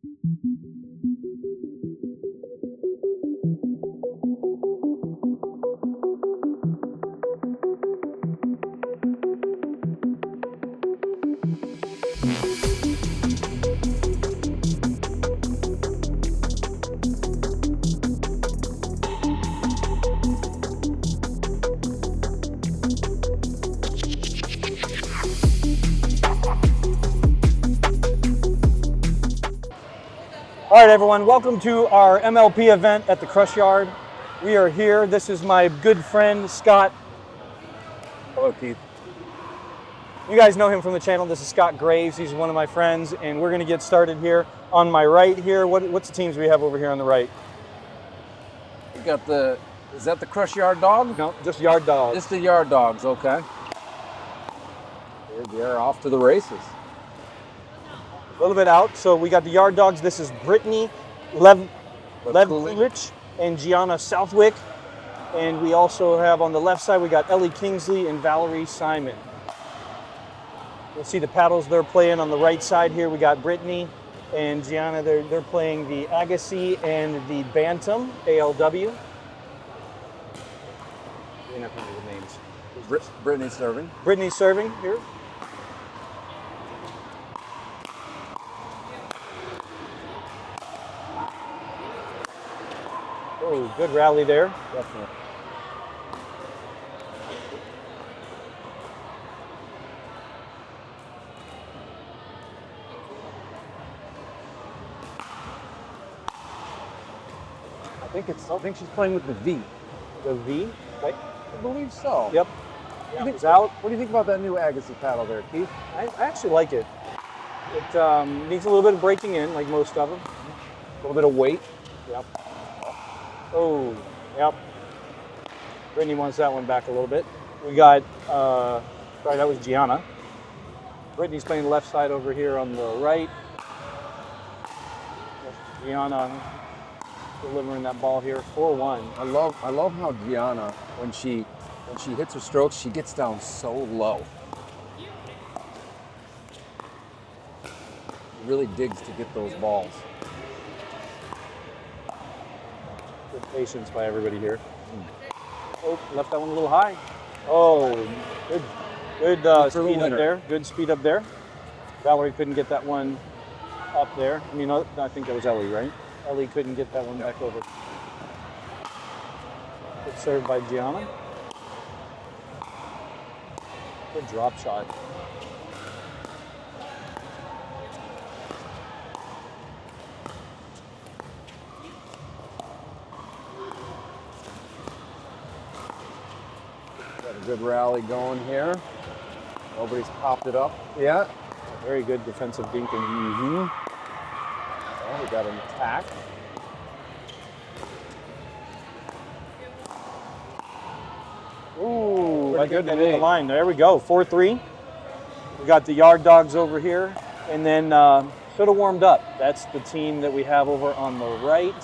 All right, everyone, welcome to our MLP event at the Crush Yard. We are here. This is my good friend, Scott. Hello, Keith. You guys know him from the channel. This is Scott Graves. He's one of my friends, and we're going to get started here. On my right here, what's the teams we have over here on the right? We got is that the Crush Yard Dogs? No, just Yard Dogs. Just the Yard Dogs, okay. They're off to the races. A little bit out. So we got the Yard Dogs. This is Brittany, Levkulich, and Gianna Southwick. And we also have on the left side, we got Ellie Kingsley and Valerie Simon. You'll see the paddles they're playing on the right side here. We got Brittany and Gianna. They're playing the Agassi and the Bantam, ALW. You're not going to know the names. Brittany's serving. Brittany's serving here. Oh, good rally there. Definitely. I think she's playing with the V. The V, right? I believe so. Yep. Yeah, It's out. What do you think about that new Agassi paddle there, Keith? I actually like it. It needs a little bit of breaking in, like most of them. A little bit of weight. Yep. Oh, yep. Brittany wants that one back a little bit. We got, sorry, that was Gianna. Brittany's playing the left side over here on the right. Gianna delivering that ball here, 4-1. I love how Gianna, when she hits her strokes, she gets down so low. She really digs to get those balls. Good patience by everybody here. Oh, left that one a little high. Oh, good speed up there. Good speed up there. Valerie couldn't get that one up there. I mean, I think that was Ellie, right? Ellie couldn't get that one back over. Good serve by Gianna. Good drop shot. Got a good rally going here. Nobody's popped it up yet. Very good defensive dinking. Mm-hmm. Well, we got an attack. Ooh, I got that in the line. There we go, 4-3. We got the Yard Dogs over here, and then should have warmed up. That's the team that we have over on the right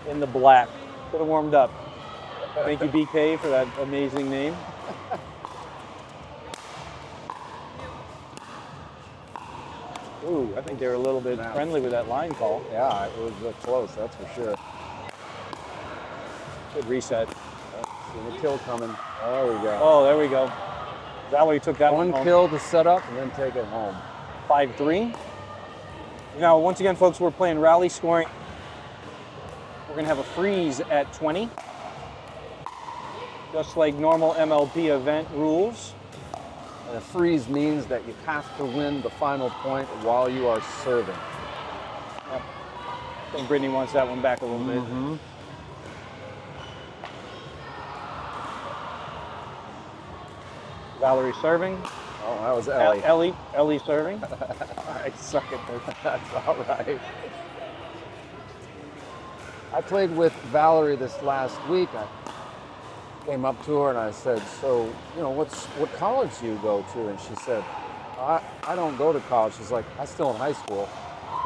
in the black. Should have warmed up. Thank you, BK, for that amazing name. Ooh, I think they were a little bit friendly with that line call. Yeah, it was close, that's for sure. Good reset. See the kill coming. There we go. Oh, there we go. Valerie took that one home. Kill to set up and then take it home. 5-3. Now, once again, folks, we're playing rally scoring. We're going to have a freeze at 20. Just like normal MLP event rules. And a freeze means that you have to win the final point while you are serving. Yep. I think Brittany wants that one back a little bit. Valerie serving. Oh, that was Ellie. Ellie serving. I suck at this. That's all right. I played with Valerie this last week. I came up to her and I said, so, you know, what college do you go to? And she said, I don't go to college. She's like, I'm still in high school.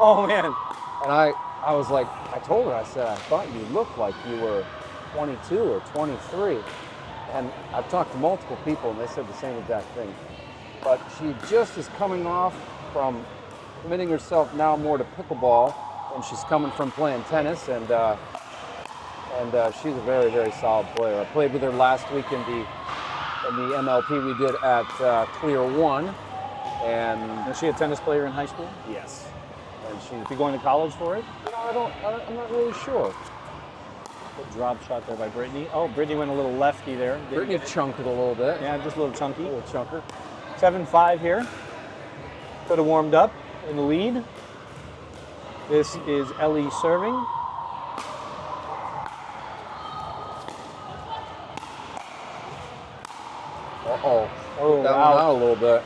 Oh, man. And I was like, I told her, I said, I thought you looked like you were 22 or 23. And I've talked to multiple people and they said the same exact thing. But she just is coming off from committing herself now more to pickleball and she's coming from playing tennis, and she's a very, very solid player. I played with her last week in the MLP we did at Clear One, and Is she a tennis player in high school? yes, and she's. Is she going to college for it? I'm not really sure. Good drop shot there by Brittany. Oh, Brittany went a little lefty there. Brittany chunked it a little bit. Yeah, just a little chunky. A little chunker. 7-5 here. Could have warmed up in the lead. This is Ellie serving. Uh-oh. Oh, that out. one out a little bit.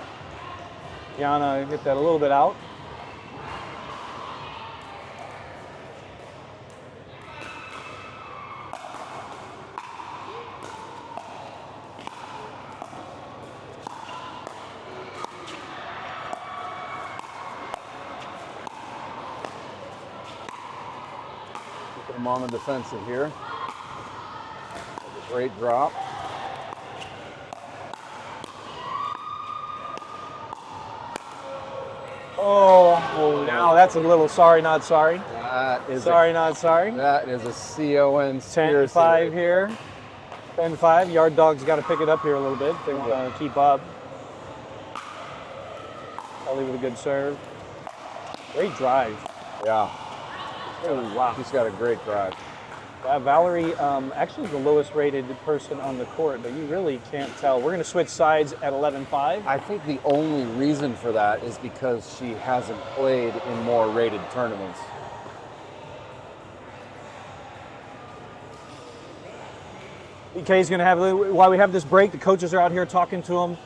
Gianna hit that a little bit out. Put him on the defensive here. Great drop. Oh, now that's a little sorry, not sorry. That is Sorry, not sorry. That is a CON 10-5 here. 10-5. Yard Dog's got to pick it up here a little bit if they want to keep up. Ellie with a good serve. Great drive. Yeah. Oh, wow. She's got a great drive. Valerie, actually the lowest rated person on the court, but you really can't tell. We're going to switch sides at 11-5. I think the only reason for that is because she hasn't played in more rated tournaments. BK's going to have, while we have this break, the coaches are out here talking to them.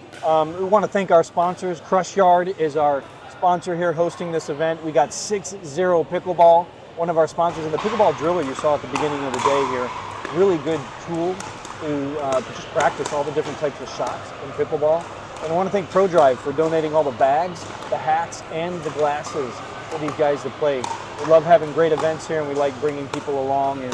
We want to thank our sponsors. Crush Yard is our sponsor here hosting this event. We got 6-0 Pickleball, one of our sponsors, and the Pickleball Driller you saw at the beginning of the day here. Really good tool to just practice all the different types of shots in Pickleball. And I want to thank ProDrive for donating all the bags, the hats, and the glasses for these guys to play. We love having great events here, and we like bringing people along, and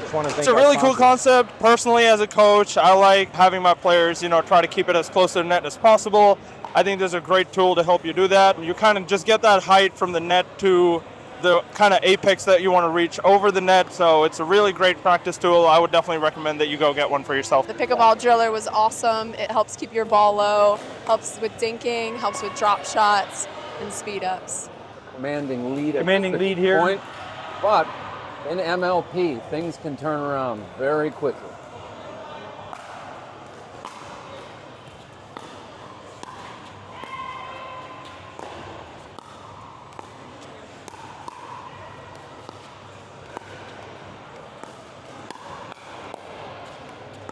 just want to thank It's a really our cool sponsors. concept. Personally, as a coach, I like having my players, try to keep it as close to the net as possible. I think there's a great tool to help you do that. You kind of just get that height from the net to the kind of apex that you want to reach over the net. So it's a really great practice tool. I would definitely recommend that you go get one for yourself. The Pickleball Driller was awesome. It helps keep your ball low, helps with dinking, helps with drop shots and speed ups. Commanding lead. Commanding at lead here. Point, but in MLP, things can turn around very quickly.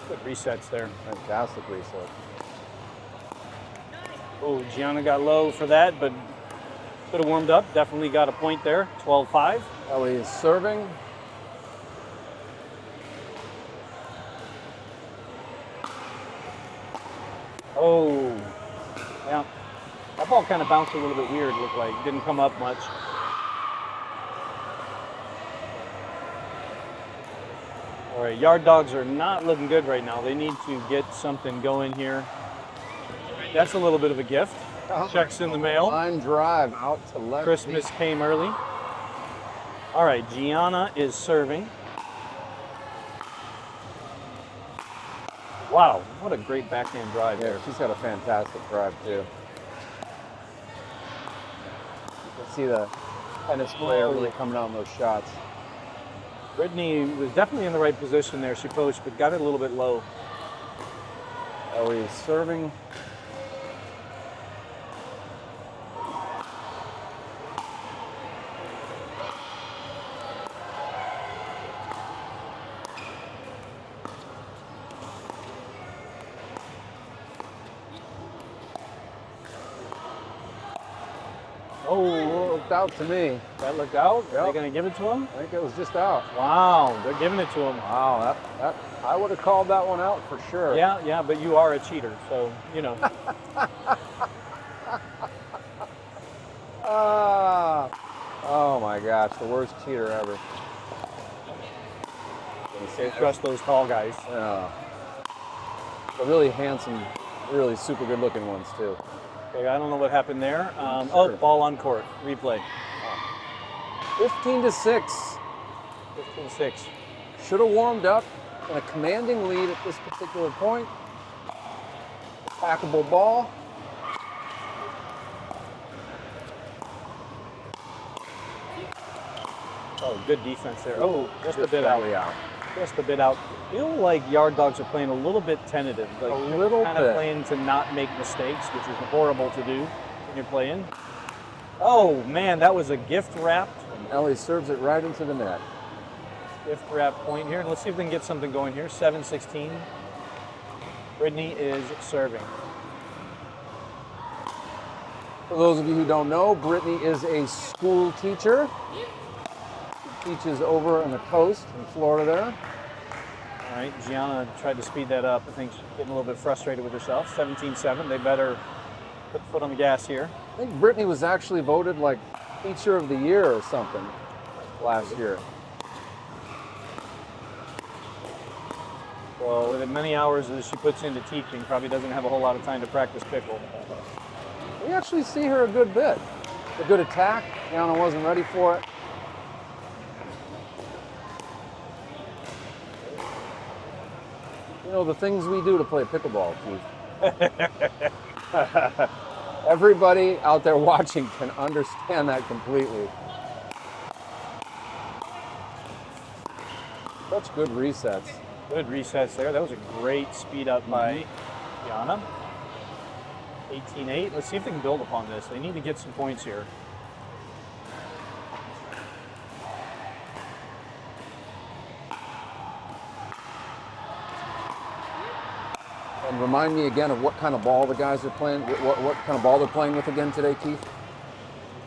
Good resets there. Fantastic reset. Oh, Gianna got low for that, but could have warmed up. Definitely got a point there. 12-5. Ellie is serving. Oh, yeah. That ball kind of bounced a little bit weird, looked like. Didn't come up much. All right, Yard Dogs are not looking good right now. They need to get something going here. That's a little bit of a gift. Checks in the mail. Line drive out to left. Christmas came early. All right, Gianna is serving. Wow, what a great backhand drive Yeah, there. she's got a fantastic drive too. You can see the tennis player really coming out on those shots. Brittany was definitely in the right position there. She posted, but got it a little bit low. Ellie is serving. Oh, Looked out to me. that looked out. Yep. Are they going to give it to him? I think it was just out. Wow, they're giving it to him. Wow, that I would have called that one out for sure. Yeah, but you are a cheater, so, Oh my gosh, the worst cheater ever. Can't trust those tall guys. Yeah. The really handsome, really super good looking ones too. Okay, I don't know what happened there. Oh, ball on court. Replay. 15-6. 15-6. Should have warmed up in a commanding lead at this particular point. Attackable ball. Oh, good defense there. Oh, just a bit Belly out. out. Just a bit out. Feel like Yard Dogs are playing a little bit tentative. Like A little kind bit. of playing to not make mistakes, which is horrible to do when you're playing. Oh, man, that was a gift wrapped. And Ellie serves it right into the net. Gift wrap point here. Let's see if we can get something going here. 7-16. Brittany is serving. For those of you who don't know, Brittany is a school teacher. She teaches over on the coast in Florida there. All right, Gianna tried to speed that up. I think she's getting a little bit frustrated with herself. 17-7. They better put the foot on the gas here. I think Brittany was actually voted like Teacher of the Year or something last year. Well, with as many hours as she puts into teaching, probably doesn't have a whole lot of time to practice pickle. We actually see her a good bit. A good attack. Gianna wasn't ready for it. You know, the things we do to play pickleball, Keith. Everybody out there watching can understand that completely. Such good resets. Good resets there. That was a great speed up by Gianna. 18-8. Let's see if they can build upon this. They need to get some points here. And remind me again of what kind of ball the guys are playing, what kind of ball they're playing with again today, Keith?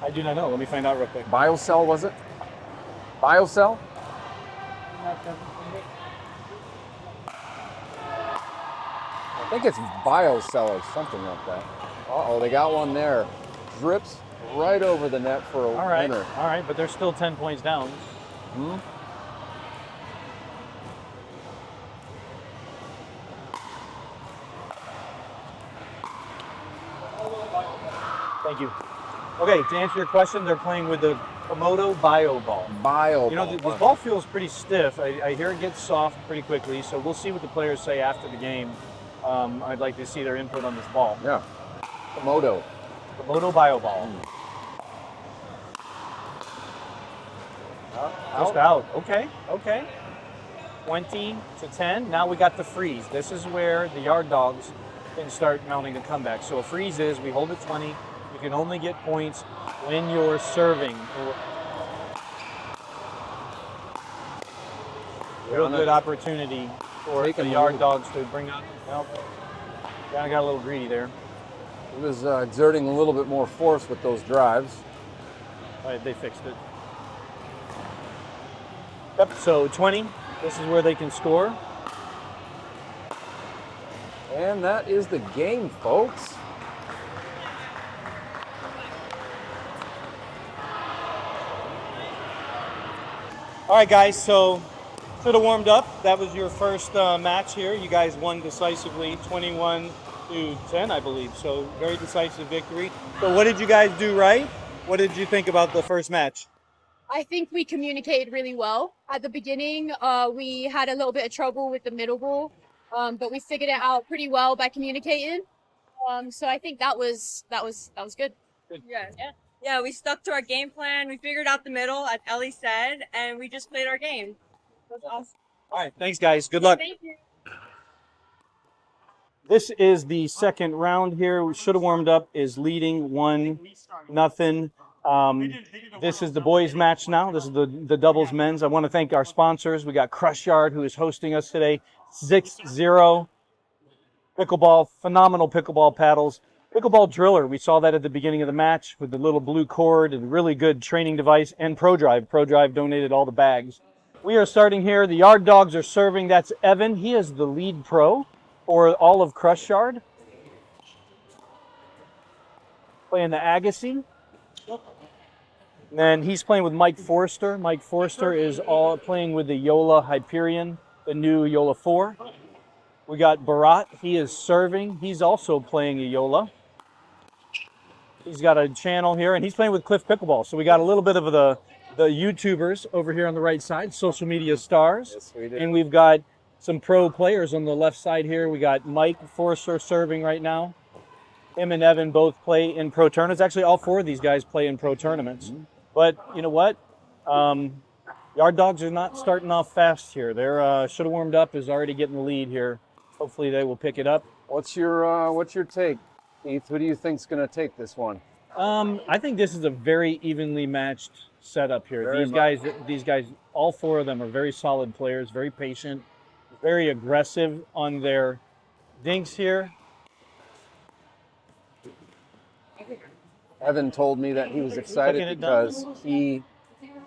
I do not know. Let me find out real quick. BioCell, was it? BioCell? I think it's BioCell or something like that. Uh-oh, they got one there. Drips right over the net for a winner. All right, but they're still 10 points down. Hmm? Thank you. Okay, to answer your question, they're playing with the Komodo Bio Ball. Bio You know, ball. the ball feels pretty stiff. I hear it gets soft pretty quickly, so we'll see what the players say after the game. I'd like to see their input on this ball. Yeah. Komodo. Komodo Bio Ball. Just out. Okay, okay. 20-10. Now we got the freeze. This is where the Yard Dogs can start mounting a comeback. So a freeze is we hold at 20. You can only get points when you're serving. Real good opportunity for the Yard Dogs to bring up. Well, kind of got a little greedy there. He was exerting a little bit more force with those drives. All right, they fixed it. Yep, so 20. This is where they can score. And that is the game, folks. All right, guys, so should have warmed up. That was your first match here. You guys won decisively, 21-10, I believe. So very decisive victory. So what did you guys do right? What did you think about the first match? I think we communicated really well. At the beginning, we had a little bit of trouble with the middle ball, but we figured it out pretty well by communicating. So I think that was good. Yeah, we stuck to our game plan. We figured out the middle, as Ellie said, and we just played our game. That's awesome. All right, thanks, guys. Good luck. Thank you. This is the second round here. We should have warmed up, is leading 1-0. This is the boys match now. This is the doubles men's. I want to thank our sponsors. We got Crush Yard, who is hosting us today. 6-0 pickleball, phenomenal pickleball paddles. Pickleball driller, we saw that at the beginning of the match with the little blue cord and really good training device, and ProDrive. ProDrive donated all the bags. We are starting here. The Yard Dogs are serving. That's Evan. He is the lead pro for all of Crush Yard. Playing the Agassi. And then he's playing with Mike Forster. Mike Forster is all playing with the Jolla Hyperion, the new Jolla 4. We got Bharat. He is serving. He's also playing a Jolla. He's got a channel here, and he's playing with Cliff Pickleball. So we got a little bit of the the YouTubers over here on the right side, social media stars. Yes, we do. And we've got some pro players on the left side here. We got Mike Forster serving right now. Him and Evan both play in pro tournaments. Actually, all four of these guys play in pro tournaments. But you know what? Yard Dogs are not starting off fast here. They're should have warmed up, is already getting the lead here. Hopefully they will pick it up. What's your take, Keith? Who do you think's going to take this one? I think this is a very evenly matched setup here. Very These guys, all four of them are very solid players, very patient, very aggressive on their dinks here. Evan told me that he was excited because he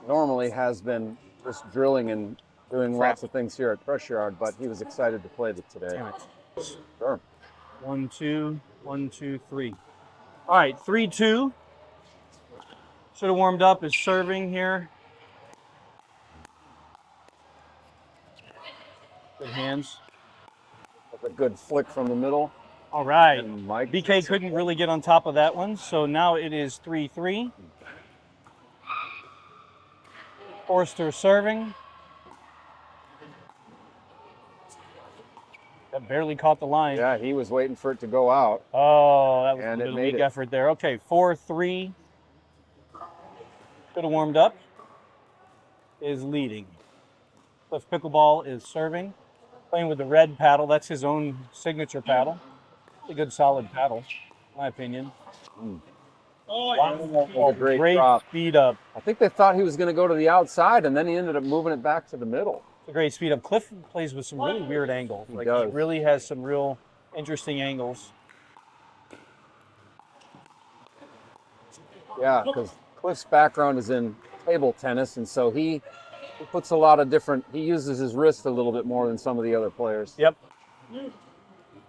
normally has been just drilling and doing lots of things here at Pressure Yard, but he was excited to play it today. Damn it. Sure. 1, 2, 1, 2, 3. All right, 3-2. Should have warmed up, is serving here. Good hands. With a good flick from the middle. All right. And Mike BK couldn't really get on top of that one, so now it is 3-3. Forster serving. That barely caught the line. Yeah, he was waiting for it to go out. Oh, that was And a it little made weak it. effort there. Okay, 4-3. Should have warmed up. Is leading. Cliff Pickleball is serving. Playing with the red paddle. That's his own signature paddle. A good solid paddle, in my opinion. Wow. Great Great drop. speed up. I think they thought he was going to go to the outside, and then he ended up moving it back to the middle. It's a great speed up. Cliff plays with some really weird angles. He He does. really has some real interesting angles. Yeah, because Cliff's background is in table tennis, and so he puts a lot of different, he uses his wrist a little bit more than some of the other players. Yep.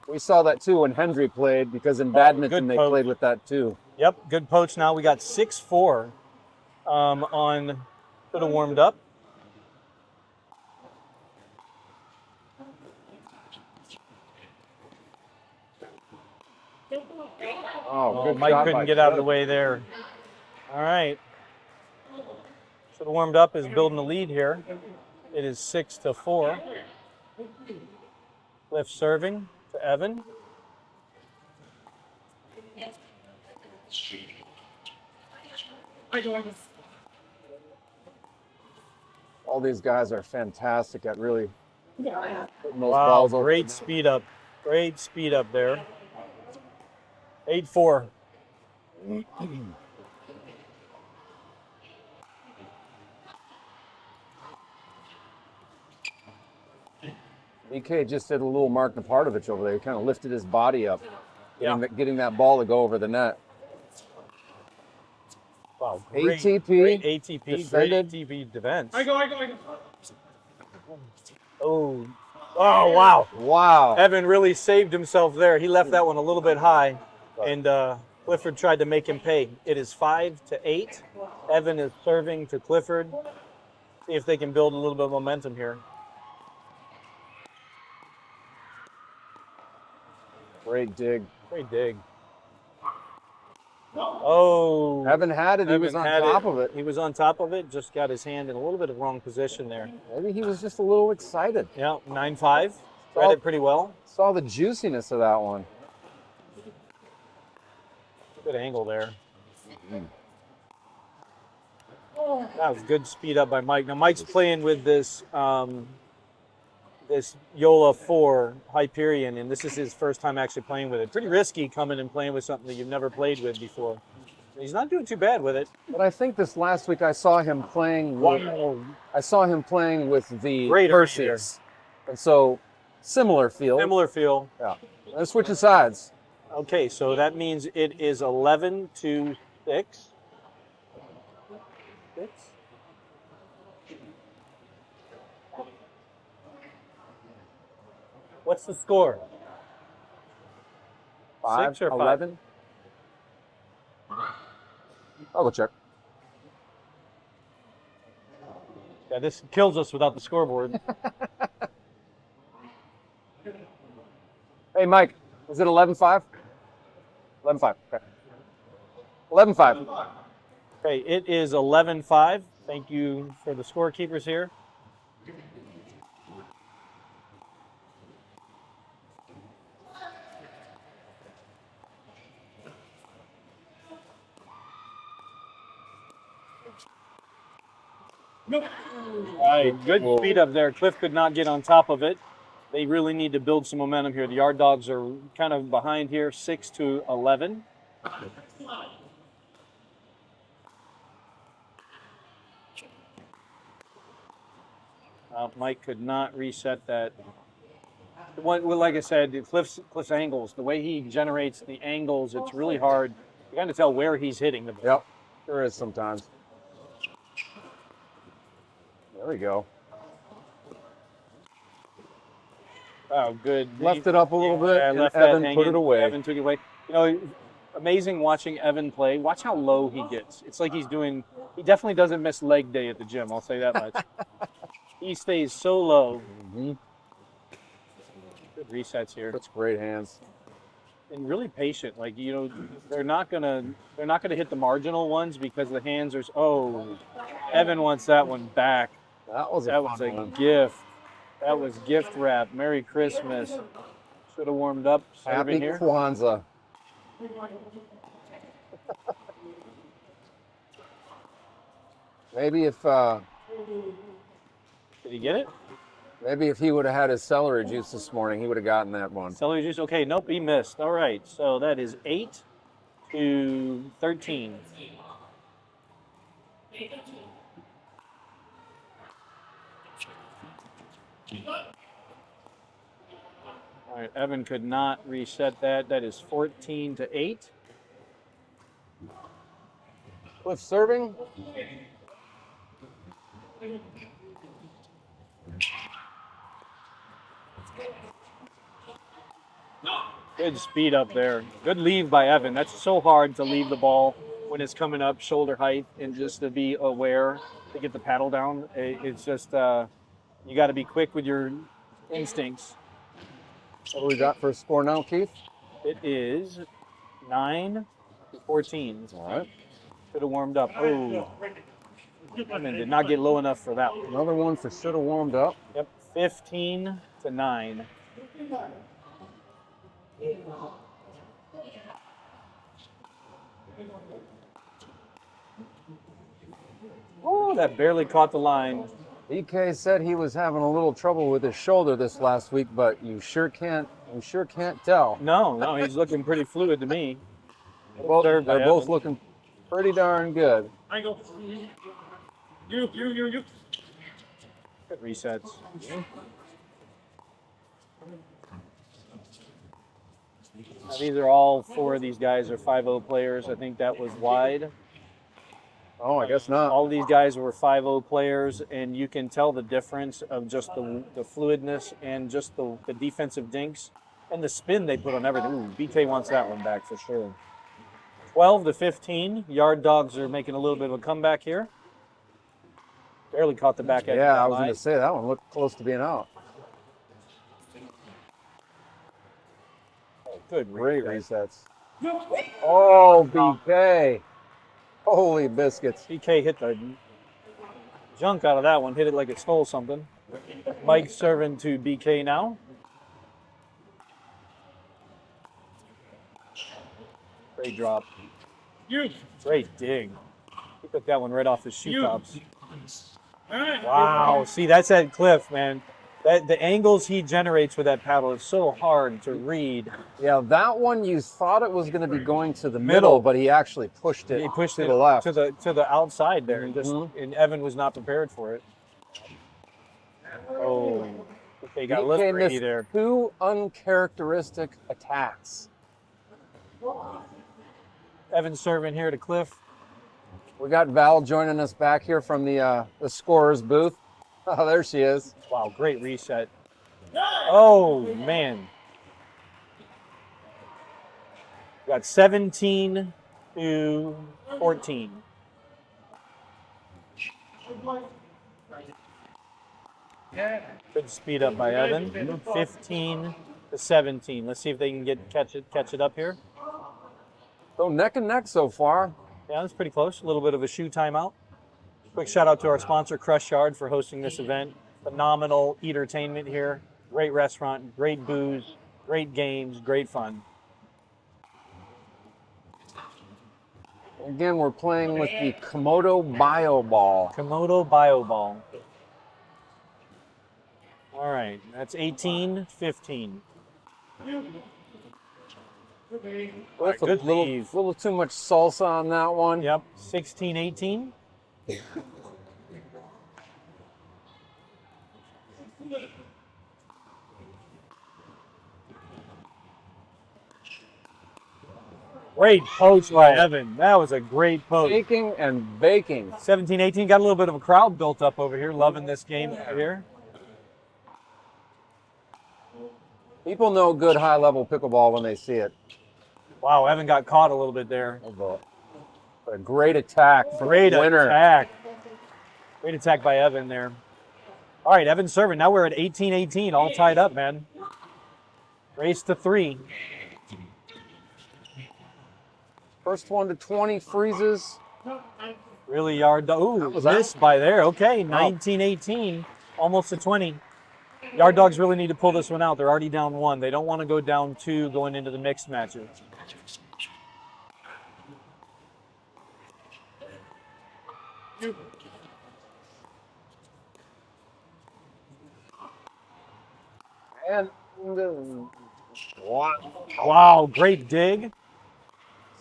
We saw that too when Hendry played, because in badminton good they poke. played with that too. Yep, good poach now. We got 6-4 on, should have warmed up. Oh, good Mike shot couldn't by get out of the Cliff. way there. All right. Should have warmed up, is building the lead here. It is 6-4. Cliff serving to Evan. All these guys are fantastic at really putting those Wow, balls over. great speed up. Great speed up there. 8-4. BK just did a little Mark Napartovich over there. He kind of lifted his body up, Yeah. getting that ball to go over the net. Wow, ATP, great ATP, defended. great ATP defense. I go. Oh, wow. Wow. Evan really saved himself there. He left that one a little bit high, and Clifford tried to make him pay. It is 5-8. Evan is serving to Clifford. See if they can build a little bit of momentum here. Great dig. Great dig. Oh, Evan had it. He was on had top of it. He was on top of it. Just got his hand in a little bit of wrong position there. Maybe he was just a little excited. Yeah, 9-5. Read it pretty well. Saw the juiciness of that one. Good angle there. That was good speed up by Mike. Now Mike's playing with this this Jolla 4 Hyperion, and this is his first time actually playing with it. Pretty risky coming and playing with something that you've never played with before. He's not doing too bad with it. But I think this last week I saw him playing. I saw him playing with the Great Perseus, and so similar feel. Similar feel. Yeah. They're switching sides. Okay, so that means it is 11-6. 6. What's the score? 5, 6 or 5? 11. I'll go check. Yeah, this kills us without the scoreboard. Hey, Mike, is it 11-5? 11-5. Okay. 11-5. Okay, it is 11-5. Thank you for the scorekeepers here. All right, good speed up there. Cliff could not get on top of it. They really need to build some momentum here. The Yard Dogs are kind of behind here, 6-11. Mike could not reset that. Well, like I said, Cliff's angles, the way he generates the angles, it's really hard. You got to tell where he's hitting the ball. Yep, there is sometimes. There we go. Oh, good. Left it up a little bit, and Evan put it away. Evan took it away. You know, amazing watching Evan play. Watch how low he gets. It's like he definitely doesn't miss leg day at the gym, I'll say that much. He stays so low. Mm-hmm. Good resets here. That's great hands. And really patient. Like, you know, they're not gonna hit the marginal ones because the hands are. Oh, Evan wants that one back. That was a gift. That was gift wrap. Merry Christmas. Should have warmed up. Happy here. Kwanzaa. Maybe if Did he get it? maybe if he would have had his celery juice this morning, he would have gotten that one. Celery juice. Okay, nope, he missed. All right, so that is 8-13. All right, Evan could not reset that. That is 14-8. Cliff serving. Good speed up there. Good leave by Evan. That's so hard to leave the ball when it's coming up shoulder height and just to be aware to get the paddle down. It's just, you got to be quick with your instincts. What do we got for a score now, Keith? It is 9-14. All right. Should have warmed up. Oh, Evan did not get low enough for that one. Another one for should have warmed up. Yep, 15-9. Oh, that barely caught the line. BK said he was having a little trouble with his shoulder this last week, but you sure can't tell. No, he's looking pretty fluid to me. Well, they're Served by both Evan. looking pretty darn good. I go. You. Good resets. Now, these are all four of these guys are 5-0 players. I think that was wide. Oh, I guess not. All these guys were 5-0 players, and you can tell the difference of just the fluidness and just the defensive dinks and the spin they put on everything. Ooh, BK wants that one back for sure. 12-15. Yard Dogs are making a little bit of a comeback here. Barely caught the back edge. Yeah, I was going to say that one looked close to being out. Oh, good, Great reset. resets. Oh, BK. Holy biscuits. BK hit the junk out of that one. Hit it like it stole something. Mike serving to BK now. Great drop. Great dig. He took that one right off his shoe tops. Wow. See, that's that Cliff, man. The angles he generates with that paddle is so hard to read. Yeah, that one you thought it was going to be going to the middle, but he actually pushed it. He pushed to it the left. to the outside there, and and Evan was not prepared for it. Oh, okay, got a little BK greedy missed there. 2 uncharacteristic attacks. Evan serving here to Cliff. We got Val joining us back here from the scorer's booth. Oh, there she is. Wow, great reset. Oh, man. Got 17-14. Good speed up by Evan. 15-17. Let's see if they can catch it up here. So neck and neck so far. Yeah, that's pretty close. A little bit of a shoe timeout. Quick shout out to our sponsor, Crush Yard, for hosting this event. Phenomenal entertainment here. Great restaurant, great booze, great games, great fun. Again, we're playing with the Komodo Bio Ball. Komodo Bio Ball. All right, that's 18-15. With Good a leave. little too much salsa on that one. Yep, 16-18. Great post by Evan. That was a great post. Baking and baking. 17-18. Got a little bit of a crowd built up over here. Loving this game over here. People know good high-level pickleball when they see it. Wow, Evan got caught a little bit there. A great attack from Great the winner. attack. Great attack by Evan there. All right, Evan serving. Now we're at 18-18, all tied up, man. Race to 3. First one to 20 freezes. Really yard dog. Ooh, missed by there. Okay, 19-18, almost to 20. Yard dogs really need to pull this one out. They're already down 1. They don't want to go down 2 going into the mixed matches. And wow, great dig.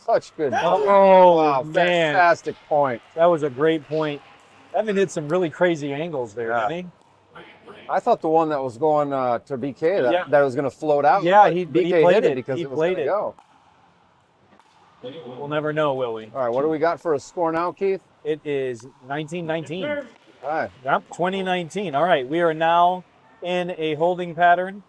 Such good. Oh, wow, man. Fantastic point. That was a great point. Evan hit some really crazy angles there, didn't he? I thought the one that was going to BK, that was going to float out. Yeah, he BK played hit it because he it was played going to go. We'll never know, will we? All right, what do we got for a score now, Keith? It is 19-19. All right. Yep, 2019. All right, we are now in a holding pattern.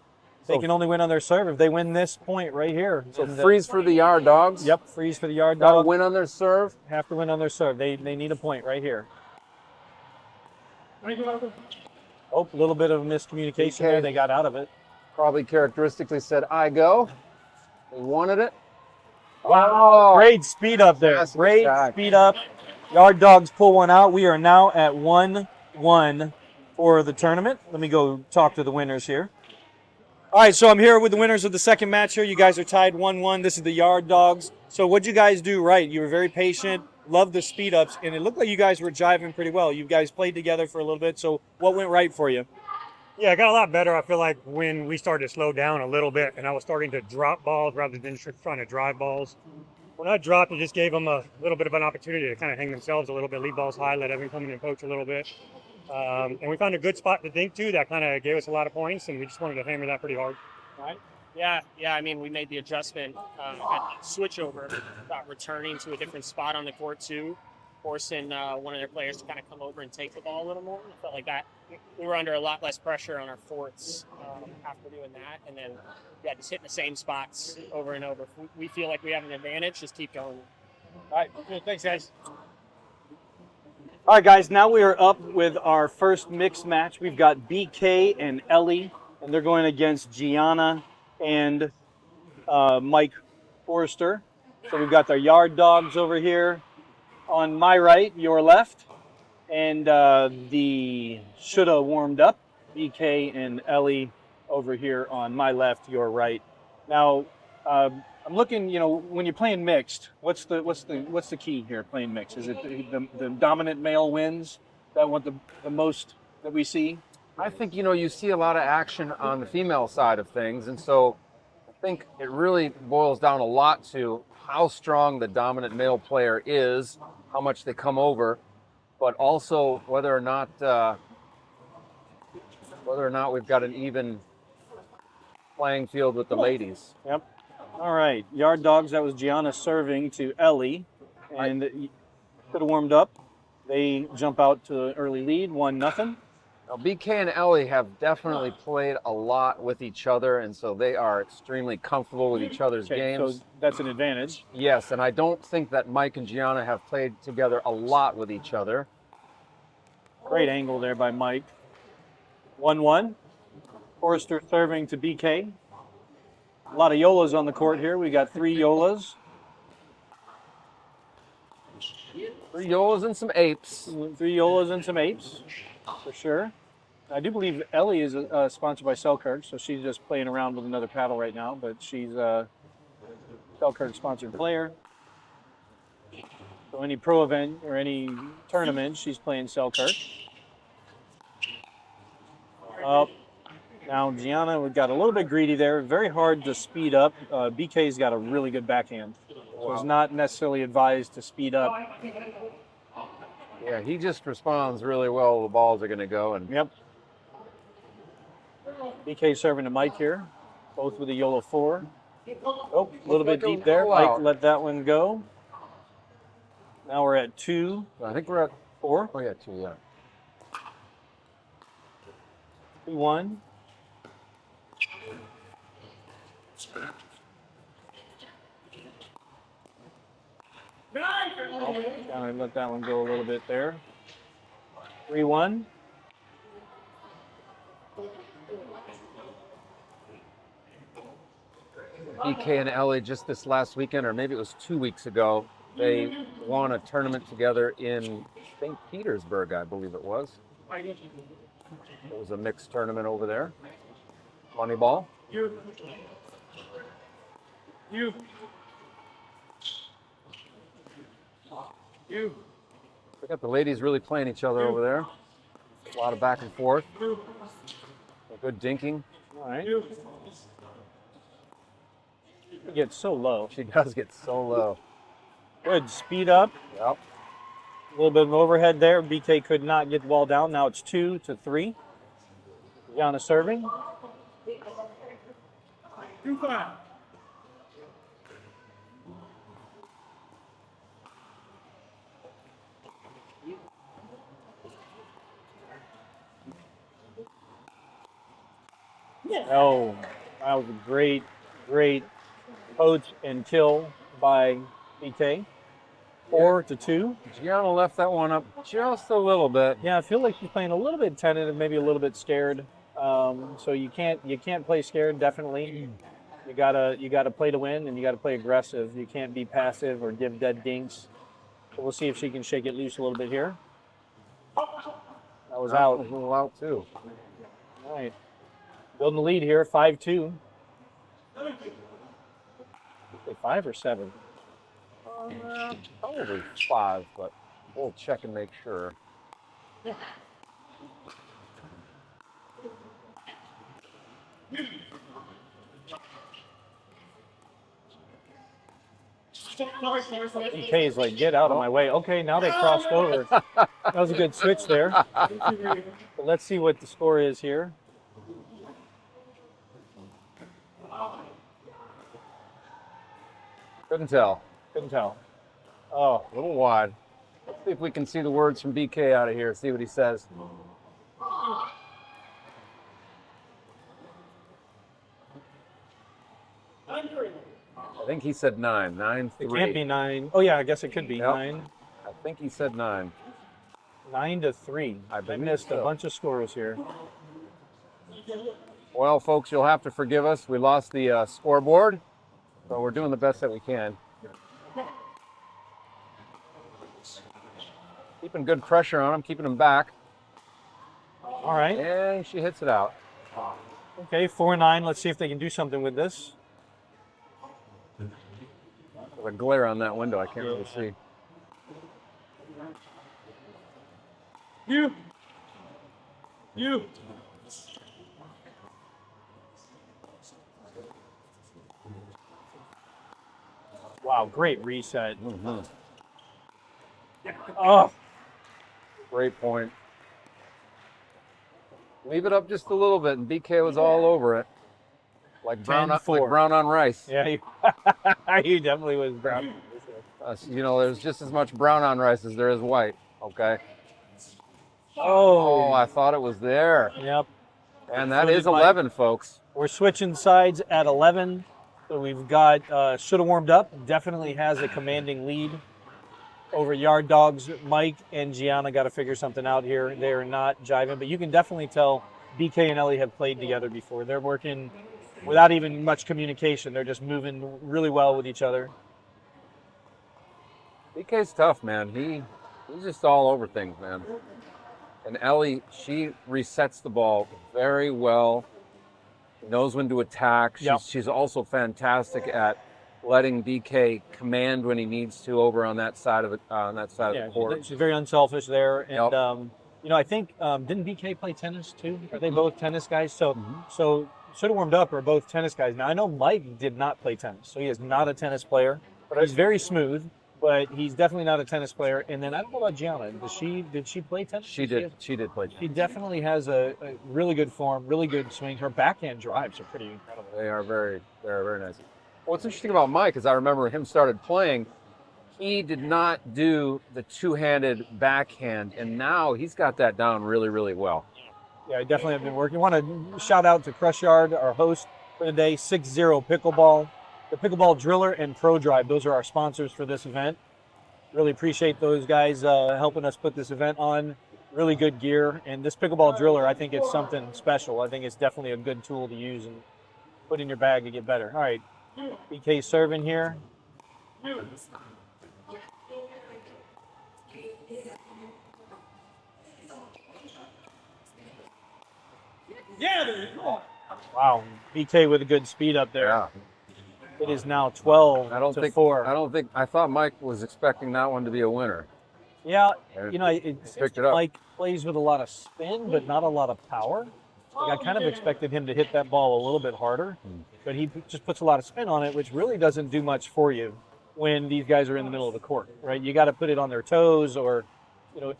They can only win on their serve if they win this point right here. So freeze for the yard dogs. Yep, freeze for the yard Got to dog. win on their serve. Have to win on their serve. They need a point right here. Oh, a little bit of miscommunication there. They got out of it. Probably characteristically said, I go. They wanted it. Wow, great speed up there. Great speed up. Yard dogs pull one out. We are now at 1-1 for the tournament. Let me go talk to the winners here. All right, so I'm here with the winners of the second match here. You guys are tied 1-1. This is the Yard Dogs. So what'd you guys do right? You were very patient, loved the speed ups, and it looked like you guys were jiving pretty well. You guys played together for a little bit, so what went right for you? Yeah, it got a lot better. I feel like when we started to slow down a little bit and I was starting to drop balls rather than just trying to drive balls. When I dropped, it just gave them a little bit of an opportunity to kind of hang themselves a little bit, leave balls high, let Evan come in and poach a little bit. And we found a good spot to think to that kind of gave us a lot of points, and we just wanted to hammer that pretty hard. Right. Yeah. I mean, we made the adjustment at the switchover, about returning to a different spot on the court too, forcing one of their players to kind of come over and take the ball a little more. I felt like that we were under a lot less pressure on our forts after doing that, and then just hitting the same spots over and over. If we feel like we have an advantage, just keep going. All right, good. Thanks, guys. All right, guys, now we are up with our first mixed match. We've got BK and Ellie, and they're going against Gianna and Mike Forster. So we've got their Yard Dogs over here on my right, your left, and the shoulda warmed up BK and Ellie over here on my left, your right. Now, I'm looking. When you're playing mixed, what's the key here? Playing mixed, is it the dominant male wins? Is that what the most that we see? I think, you see a lot of action on the female side of things. And so I think it really boils down a lot to how strong the dominant male player is, how much they come over, but also whether or not we've got an even playing field with the ladies. Yep. All right. Yard Dogs, that was Gianna serving to Ellie. And could have warmed up. They jump out to an early lead, 1-0. Now, BK and Ellie have definitely played a lot with each other, and so they are extremely comfortable with each other's games. So that's an advantage. Yes, and I don't think that Mike and Gianna have played together a lot with each other. Great angle there by Mike. 1-1. Forster serving to BK. A lot of Yollas on the court here. We got 3 Yollas. 3 Yollas and some Apes. 3 Yollas and some Apes, for sure. I do believe Ellie is sponsored by Selkirk, so she's just playing around with another paddle right now, but she's a Selkirk-sponsored player. So any pro event or any tournament, she's playing Selkirk. Up. Now Gianna, we got a little bit greedy there. Very hard to speed up. BK's got a really good backhand, so it's not necessarily advised to speed up. Yeah, he just responds really well. The balls are going to go. And Yep. BK serving to Mike here, both with a Jolla 4. Oh, a little bit deep there. Mike let that one go. Now we're at 2. I think we're at 4. Oh yeah, 2. Yeah. 2-1. Kind of let that one go a little bit there. 3-1. BK and Ellie just this last weekend, or maybe it was 2 weeks ago, they won a tournament together in St. Petersburg, I believe it was. It was a mixed tournament over there. Money ball. You. We got the ladies really playing each other over there. A lot of back and forth. A good dinking. All right. She gets so low. She does get so low. Good. Speed up. Yep. A little bit of overhead there. BK could not get the ball down. Now it's 2-3. Gianna serving. 2-5. Oh, that was a great poach and kill by BK. 4-2. Gianna left that one up just a little bit. Yeah, I feel like she's playing a little bit tentative, maybe a little bit scared. So you can't play scared. Definitely, you gotta play to win, and you gotta play aggressive. You can't be passive or give dead dinks. So we'll see if she can shake it loose a little bit here. That was out. That was a little out too. All right, building the lead here, 5-2. 5 or 7? Probably 5, but we'll check and make sure. BK is like, get out of my way. Okay, now they crossed over. That was a good switch there. But let's see what the score is here. Couldn't tell. Couldn't tell. Oh, A little wide. Let's see if we can see the words from BK out of here. See what he says. I think he said 9. 9-3. it can't be 9. Oh yeah, I guess it could be Yep. 9. I think he said 9. 9-3. I believe missed a so. bunch of scores here. Well, folks, you'll have to forgive us. We lost the scoreboard, but we're doing the best that we can. Keeping good pressure on him, keeping him back. All right. And she hits it out. Okay, 4-9. Let's see if they can do something with this. There's a glare on that window. I can't really see. You. Wow, great reset. Mm-hmm. Oh, Great point. Leave it up just a little bit, and BK was all over it. Like brown, 10-4. like brown on rice. yeah, he definitely was brown. You know, there's just as much brown on rice as there is white. Okay. Oh, Oh, I thought it was there. yep. And that So is did Mike. 11, folks. We're switching sides at 11. So we've got should have warmed up. Definitely has a commanding lead over Yard Dogs. Mike and Gianna got to figure something out here. They're not jiving, but you can definitely tell BK and Ellie have played together before. They're working without even much communication. They're just moving really well with each other. BK's tough, man. He's just all over things, man. And Ellie, she resets the ball very well. Knows when to attack. She's also fantastic at letting BK command when he needs to over on that side of the of the court. She's very unselfish there, and I think didn't BK play tennis too? Are they both tennis guys? So should have warmed up. Are both tennis guys. Now I know Mike did not play tennis, so he is not a tennis player. But he's very smooth. But he's definitely not a tennis player. And then I don't know about Gianna. Did she play tennis? She did. She did play tennis. She definitely has a really good form, really good swing. Her backhand drives are pretty incredible. They are very nice. What's interesting about Mike is I remember him started playing. He did not do the two-handed backhand, and now he's got that down really, really well. Yeah, I definitely have been working. I want to shout out to Crush Yard, our host for today, 6-0 Pickleball. The Pickleball Driller and Pro Drive, those are our sponsors for this event. Really appreciate those guys helping us put this event on. Really good gear. And this Pickleball Driller, I think it's something special. I think it's definitely a good tool to use and put in your bag to get better. All right, BK serving here. Yeah, Wow, BK with a good speed up there. Yeah. It is now 12 to 4. I thought Mike was expecting that one to be a winner. Yeah, And it seems like Mike plays with a lot of spin, but not a lot of power. Like I kind of expected him to hit that ball a little bit harder, but he just puts a lot of spin on it, which really doesn't do much for you when these guys are in the middle of the court, right? You got to put it on their toes or,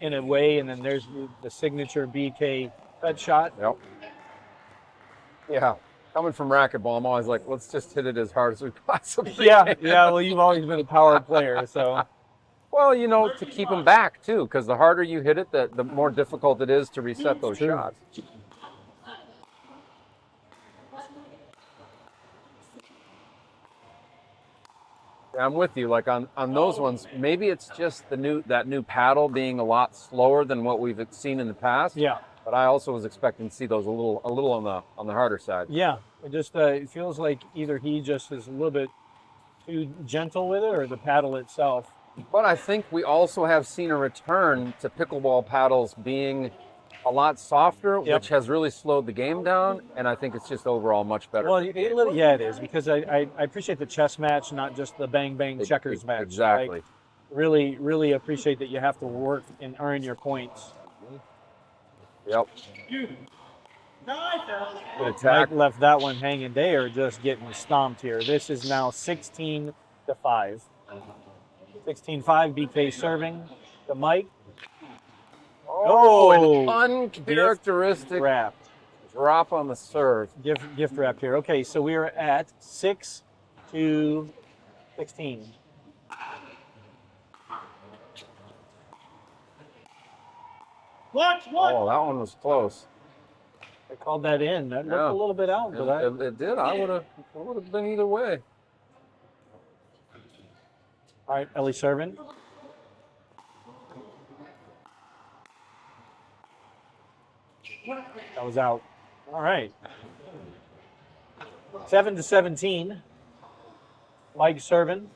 in a way, and then there's the signature BK cut shot. Yep. Yeah. Coming from racquetball, I'm always like, let's just hit it as hard as we possibly can. Yeah. Well, you've always been a power player, so. Well, to keep them back too, because the harder you hit it, the more difficult it is to reset those shots. Yeah, I'm with you. Like on those ones, maybe it's just that new paddle being a lot slower than what we've seen in the past. Yeah. But I also was expecting to see those a little on the harder side. Yeah, it just it feels like either he just is a little bit too gentle with it, or the paddle itself. But I think we also have seen a return to pickleball paddles being a lot softer, which has really slowed the game down, and I think it's just overall much better. Well, it is, because I appreciate the chess match, not just the bang checkers match. Exactly. Like, really, really appreciate that you have to work and earn your points. Yep. Good attack. Mike left that one hanging. They are just getting stomped here. This is now 16-5. 16-5, BK serving to Mike. Oh, an uncharacteristic drop on the serve. Gift wrap here. Okay, so we are at 6-16. Oh, that one was close. I called that in. That looked a little bit out, but it did. I would have been either way. All right, Ellie serving. That was out. All right. 7-17. Mike serving.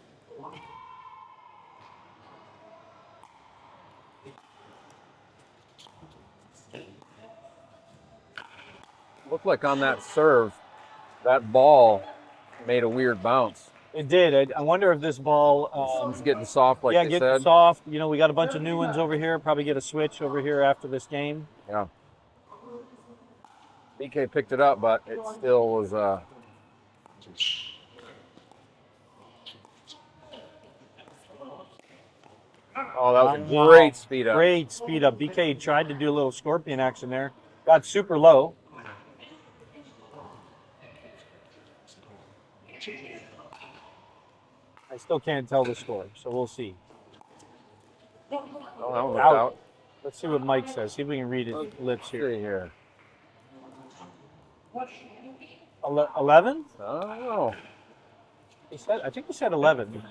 Looked like on that serve, that ball made a weird bounce. It did. I wonder if this ball... it's getting soft, like they getting said. Soft. We got a bunch of new ones over here. Probably get a switch over here after this game. Yeah. BK picked it up, but it still was... Oh, that was a great speed up. Great speed up. BK tried to do a little scorpion action there. Got super low. I still can't tell the score, so we'll see. Oh, that one was out. Let's see what Mike says. See if we can read his lips here. See here. 11? Oh. I think he said 11.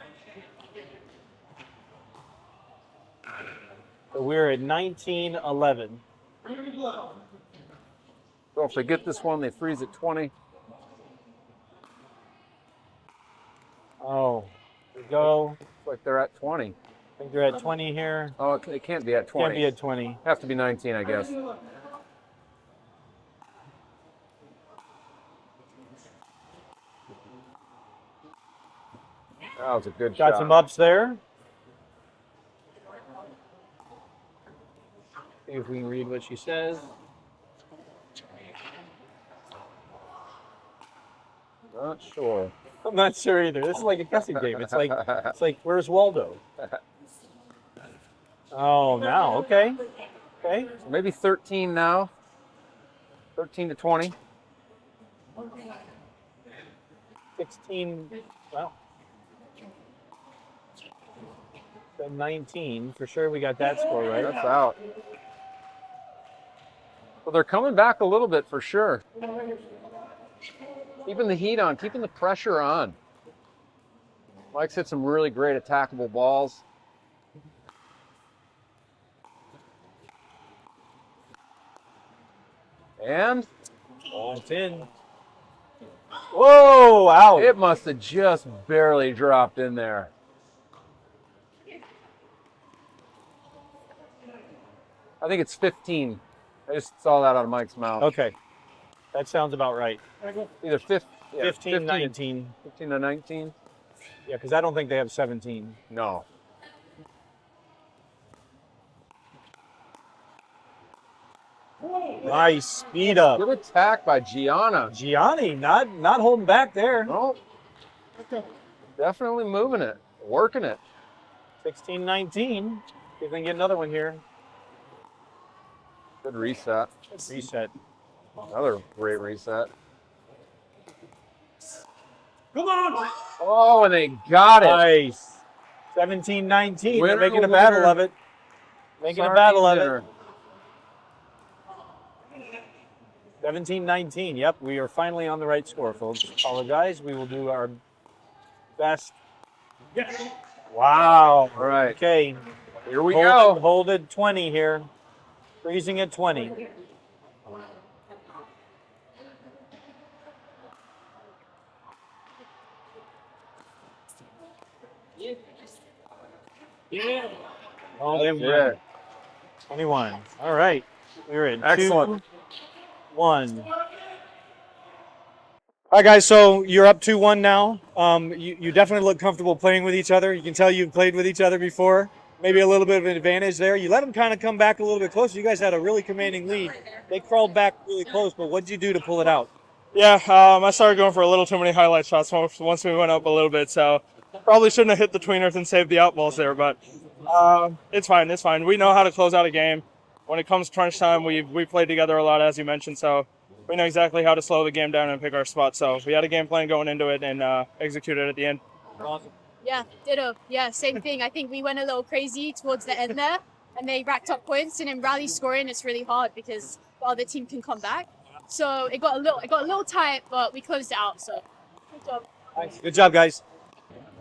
So we're at 19-11. So if they get this one, they freeze at 20. Oh, there we go. Looks like they're at 20. think they're at 20 here. Oh, it can't be at 20. Can't be at 20. Have to be 19, I guess. That was a good shot. Got some ups there. See if we can read what she says. Not sure. I'm not sure either. This is like a guessing game. It's like where's Waldo? Oh, now okay. Okay. So maybe 13 now. 13 to 20. 16. Well. 19 for sure. We got that score right. That's out. Well, they're coming back a little bit for sure. Keeping the heat on, keeping the pressure on. Mike's hit some really great attackable balls. And it's in. Whoa, out. It must have just barely dropped in there. I think it's 15. I just saw that out of Mike's mouth. Okay. That sounds about right. Either 15, 19. 15 to 19? Yeah, because I don't think they have 17. No. Nice speed up. Good attack by Gianna. Gianni, not holding back there. No. Definitely moving it, working it. 16, 19. See if we can get another one here. Good reset. Reset. Another great reset. Come on! Oh, and they got it. Nice. 17, 19. Winner, They're making a winner. battle of it. Making a battle of it. 17, 19. Yep, we are finally on the right score, folks. Apologize. We will do our best. Wow. All right. Okay. Here we go. Hold it 20 here. Freezing at 20. Yeah. Oh, they were 21. All right. We're in Excellent. 2-1. All right, guys, so you're up 2-1 now. You definitely look comfortable playing with each other. You can tell you've played with each other before. Maybe a little bit of an advantage there. You let them kind of come back a little bit closer. You guys had a really commanding lead. They crawled back really close, but what did you do to pull it out? Yeah, I started going for a little too many highlight shots once we went up a little bit, so probably shouldn't have hit the tweeners and saved the outballs there, but it's fine, it's fine. We know how to close out a game. When it comes crunch time, we played together a lot, as you mentioned, so we know exactly how to slow the game down and pick our spots. So we had a game plan going into it and executed at the end. Awesome. Yeah, ditto. Yeah, same thing. I think we went a little crazy towards the end there, and they racked up points. And in rally scoring, it's really hard because the other team can come back. So it got a little tight, but we closed it out. So good job. Nice. Good job, guys.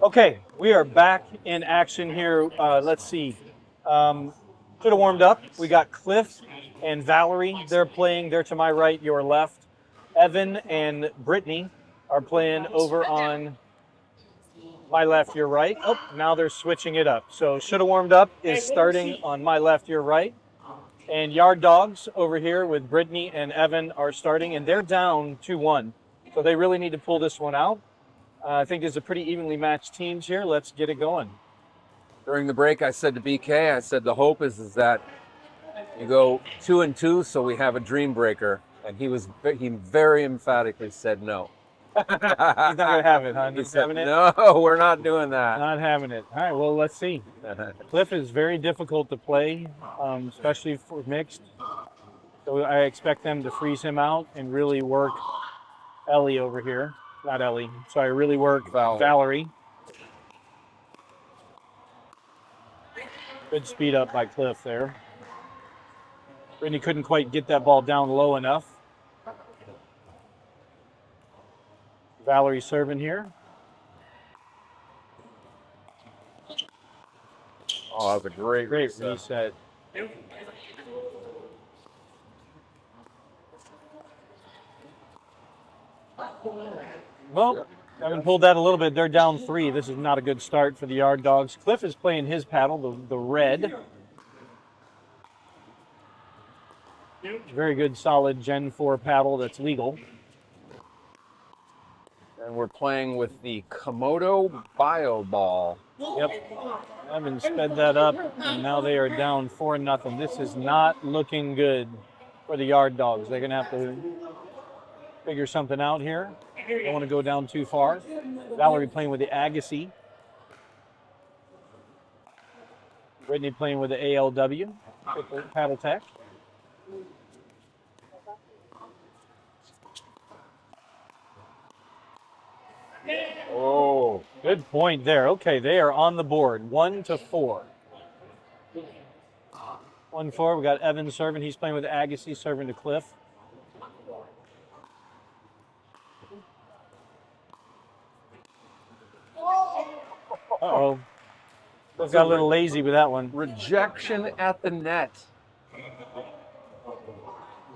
Okay, we are back in action here. Let's see. Should have warmed up. We got Cliff and Valerie. They're playing. They're to my right, your left. Evan and Brittany are playing over on my left, your right. Oh, now they're switching it up. So should have warmed up is starting on my left, your right. And Yard Dogs over here with Brittany and Evan are starting, and they're down 2-1. So they really need to pull this one out. I think there's a pretty evenly matched teams here. Let's get it going. During the break, I said to BK, I said the hope is that you go 2-2, so we have a dream breaker. And he very emphatically said no. He's not gonna have it, huh? He He's said, having it? no, we're not doing that. Not having it. All right, well, let's see. Cliff is very difficult to play, especially for mixed. So I expect them to freeze him out and really work Ellie over here. Not Ellie. Sorry, really work Valerie. Good speed up by Cliff there. Brittany couldn't quite get that ball down low enough. Valerie serving here. Oh, that was a great reset. Well, Haven't pulled that a little bit. They're down 3. This is not a good start for the Yard Dogs. Cliff is playing his paddle, the red. Very good, solid Gen 4 paddle that's legal. And we're playing with the Komodo Bio Ball. Yep. Evan sped that up, and now they are down 4-0. This is not looking good for the Yard Dogs. They're going to have to figure something out here. Don't want to go down too far. Valerie playing with the Agassi. Brittany playing with the ALW, Paddletek. Oh, good point there. Okay, they are on the board, 1-4. 1-4. We got Evan serving. He's playing with Agassi, serving to Cliff. Uh-oh. Cliff got a little lazy with that one. Rejection at the net.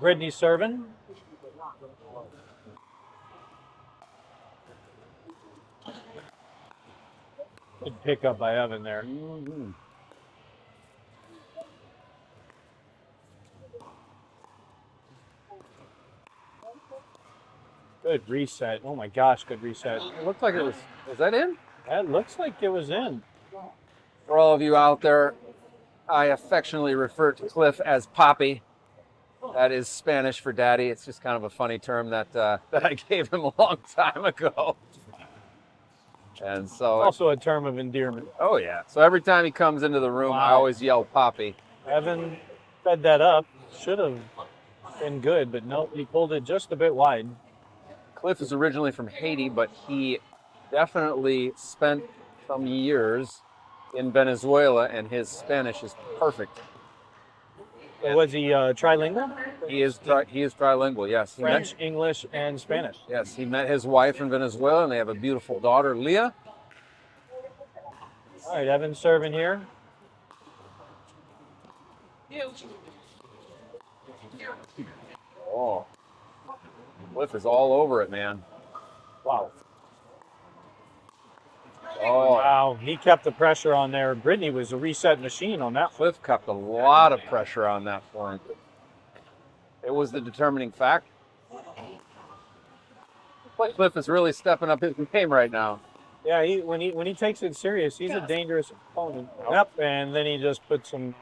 Brittany serving. Good pickup by Evan there. Mm-hmm. Good reset. Oh my gosh, good reset. It looked like it was that in? That looks like it was in. For all of you out there, I affectionately refer to Cliff as Papi. That is Spanish for daddy. It's just kind of a funny term that I gave him a long time ago. And so Also a term of endearment. oh yeah. So every time he comes into the room, I Wow. always yell Papi. Evan fed that up. Should have been good, but no, he pulled it just a bit wide. Cliff is originally from Haiti, but he definitely spent some years in Venezuela, and his Spanish is perfect. Was he trilingual? He is trilingual. Yes, French, English, and Spanish. Yes, he met his wife in Venezuela, and they have a beautiful daughter, Leah. All right, Evan serving here. Oh, Cliff is all over it, man. Wow. Oh, Wow, he kept the pressure on there. Brittany was a reset machine on that. Cliff kept a lot of pressure on that point. It was the determining factor. Cliff is really stepping up his game right now. Yeah, when he takes it serious, he's a dangerous opponent. Yep, and then he just put some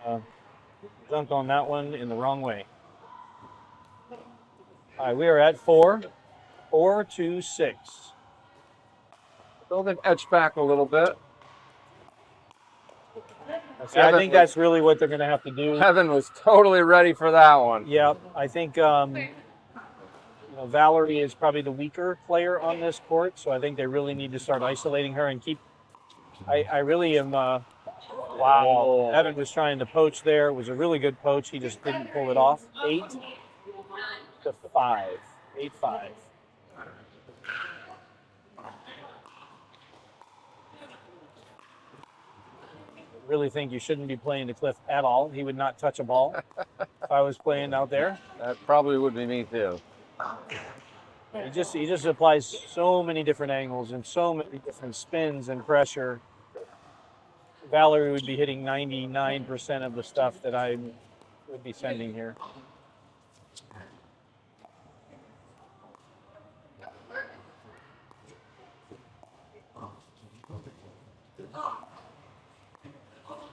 junk on that one in the wrong way. All right, we are at 4-6. So they've edged back a little bit. See, I think that's really what they're going to have to do. Evan was totally ready for that one. Yeah, I think Valerie is probably the weaker player on this court, so I think they really need to start isolating her and keep. I really am. Wow, Oh. Evan was trying to poach there. It was a really good poach. He just didn't pull it off. 8-5. 8-5. Really think you shouldn't be playing to Cliff at all. He would not touch a ball if I was playing out there. That probably would be me too. He just applies so many different angles and so many different spins and pressure. Valerie would be hitting 99% of the stuff that I would be sending here.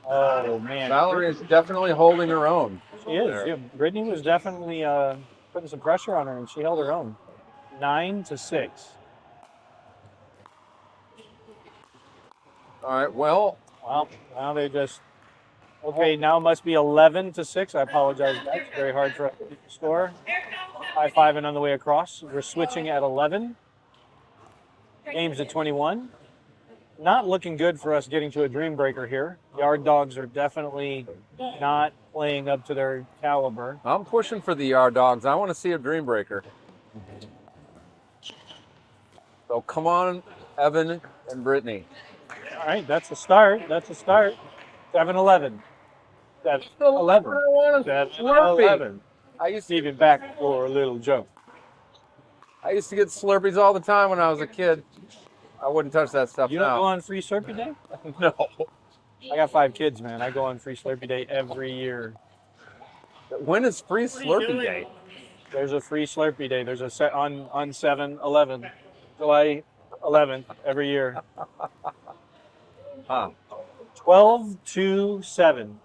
Oh man, Valerie is definitely holding her own. she is. Yeah, Brittany was definitely putting some pressure on her, and she held her own. 9-6. All right, well, Well, now they just. Okay, now it must be 11-6. I apologize. That's very hard for us to score. High fiving on the way across. We're switching at 11. Game's at 21. Not looking good for us getting to a dream breaker here. Yard Dogs are definitely not playing up to their caliber. I'm pushing for the Yard Dogs. I want to see a dream breaker. So come on, Evan and Brittany. All right, that's a start. That's a start. 7-11. 7-11. 7-11. I used to Even back for a little joke. get Slurpees all the time when I was a kid. I wouldn't touch that stuff You don't now. go on free Slurpee Day? No. I got 5 kids, man. I go on free Slurpee Day every year. When is free Slurpee Day? There's a free Slurpee Day. There's a set on 7/11, July 11th every year. Huh. 12 to 7.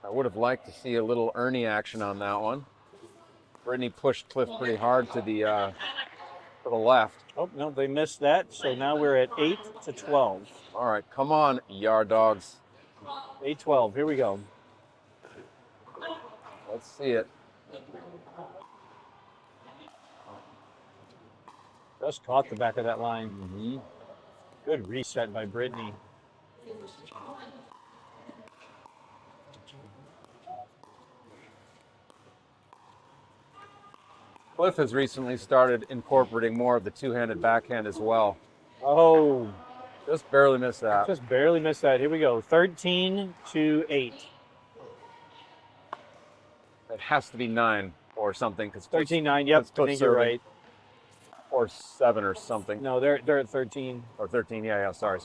I would have liked to see a little Ernie action on that one. Brittany pushed Cliff pretty hard to the left. Oh, no, they missed that. So now we're at 8 to 12. All right, come on, yard dogs. 8-12. Here we go. Let's see it. Just caught the back of that line. Mm-hmm. Good reset by Brittany. Cliff has recently started incorporating more of the two-handed backhand as well. Oh, Just barely missed that. just barely missed that. Here we go. 13 to 8. It has to be 9 or something. 13-9. Yep, I think you're right. Or 7 or something. No, they're at 13. Or 13, yeah, sorry.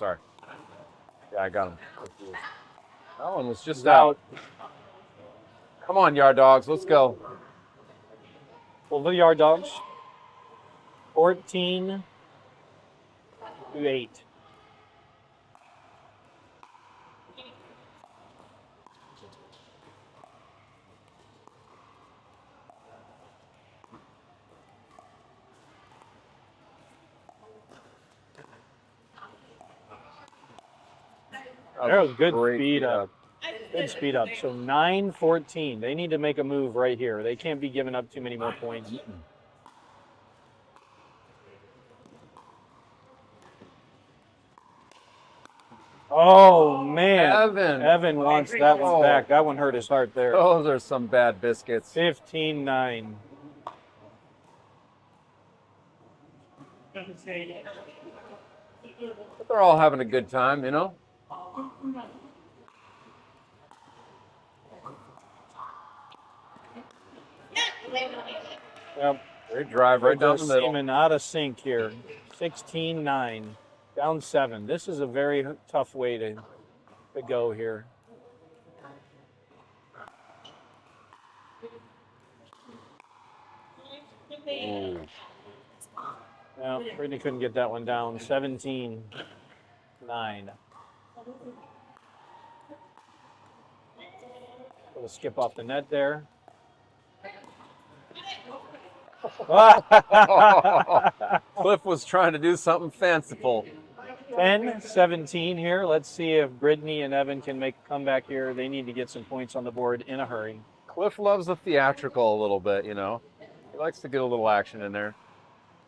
Yeah, I got him. That one was just Out. Come on, yard dogs, let's go. Well, the yard dogs. 14 to 8. There was good speed up. Good speed up. So 9-14. They need to make a move right here. They can't be giving up too many more points. Oh, man. Evan wants that one back. That one hurt his heart there. Those are some bad biscuits. 15-9. But they're all having a good time, you know? Yep. Great drive right down the middle. Seeming out of sync here. 16-9. Down 7. This is a very tough way to go here. Ooh. Yeah, Brittany couldn't get that one down. 17-9. Little skip off the net there. Cliff was trying to do something fanciful. 10-17 here. Let's see if Brittany and Evan can make a comeback here. They need to get some points on the board in a hurry. Cliff loves the theatrical a little bit, you know. He likes to get a little action in there.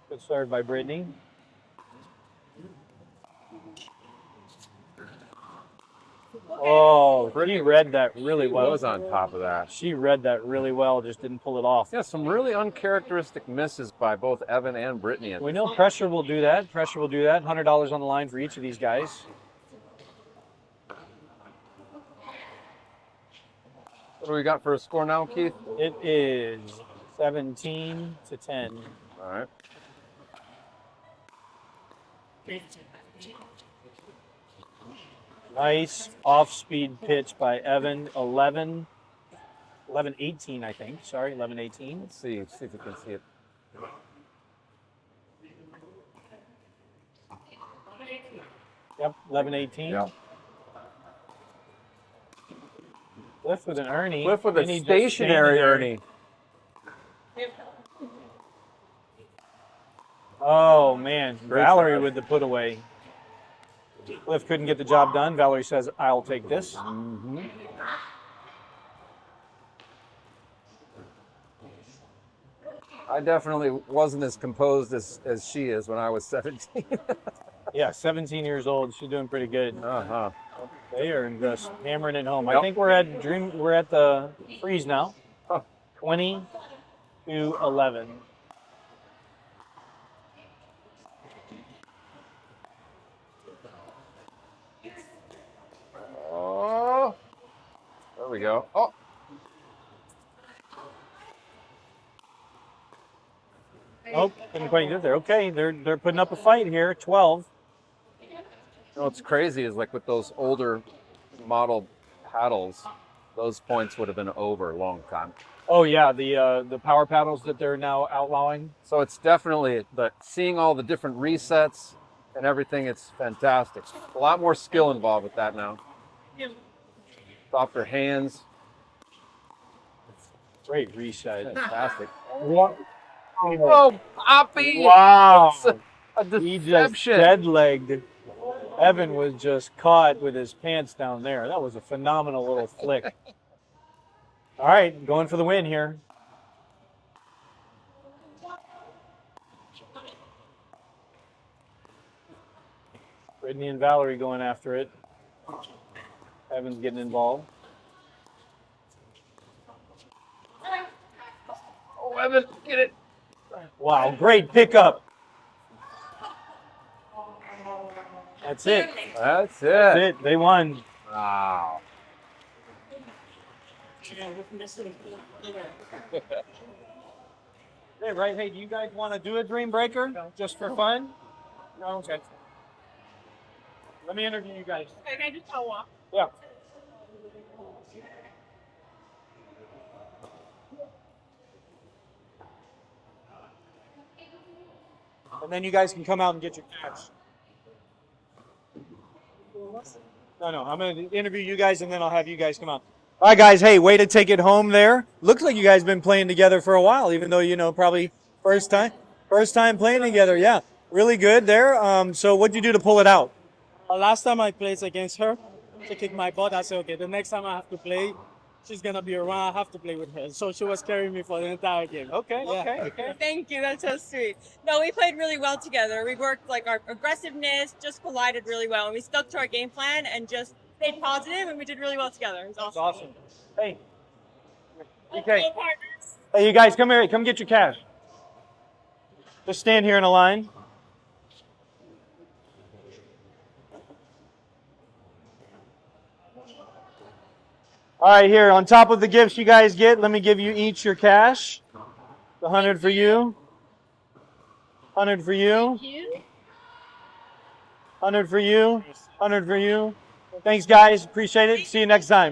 Good start by Brittany. Oh, she read that really well. She was on top of that. She read that really well, just didn't pull it off. Yeah, some really uncharacteristic misses by both Evan and Brittany. We know pressure will do that. Pressure will do that. $100 on the line for each of these guys. What do we got for a score now, Keith? It is 17-10. All right. Nice off-speed pitch by Evan. 11-18, I think. Sorry, 11-18. Let's see if we can see it. Yep, 11-18. Yep. Cliff with an Ernie. Cliff with a stationary Ernie. Oh, man. Valerie with the put away. Cliff couldn't get the job done. Valerie says, I'll take this. Mm-hmm. I definitely wasn't as composed as she is when I was 17. Yeah, 17 years old. She's doing pretty good. Uh-huh. They are just hammering it home. Yep. I think we're at the freeze now. 20-11. Oh. we go. Oh, Oh, couldn't quite get there. Okay, they're putting up a fight here. 12. you know what's crazy is like with those older model paddles, those points would have been over a long time. Oh yeah, the power paddles that they're now outlawing. So it's definitely seeing all the different resets and everything. It's fantastic. A lot more skill involved with that now. Softer hands. Great reset. Fantastic. What? Oh, Poppy! Wow. It's a He just deception. dead-legged. Evan was just caught with his pants down there. That was a phenomenal little flick. All right, going for the win here. Brittany and Valerie going after it. Evan's getting involved. Oh, Evan, get it. Wow, great pickup. That's it. That's it. That's it. They won. Wow. Hey, right. Hey, do you guys want to do a dream breaker? No. Just for fun? No? Okay. Let me interview you guys. Okay, can I just tell walk? Yeah. And then you guys can come out and get your cash. No, I'm going to interview you guys and then I'll have you guys come out. All right, guys. Hey, way to take it home there. Looks like you guys been playing together for a while, even though, you know, probably first time playing together. Yeah, really good there. So what'd you do to pull it out? Last time I played against her, she kicked my butt. I said, okay, the next time I have to play, she's going to be around. I have to play with her. So she was carrying me for the entire game. Okay, Yeah. okay. Thank you. That's so sweet. No, we played really well together. We worked like our aggressiveness just collided really well, and we stuck to our game plan and just stayed positive, and we did really well together. It was That's awesome. awesome. Hey. Okay. Go partners. Hey, you guys, come here. Come get your cash. Just stand here in a line. All right, here, on top of the gifts you guys get, let me give you each your cash. 100 for you. 100 for you. 100 for you. 100 for you. Thanks, guys. Appreciate it. See you next time.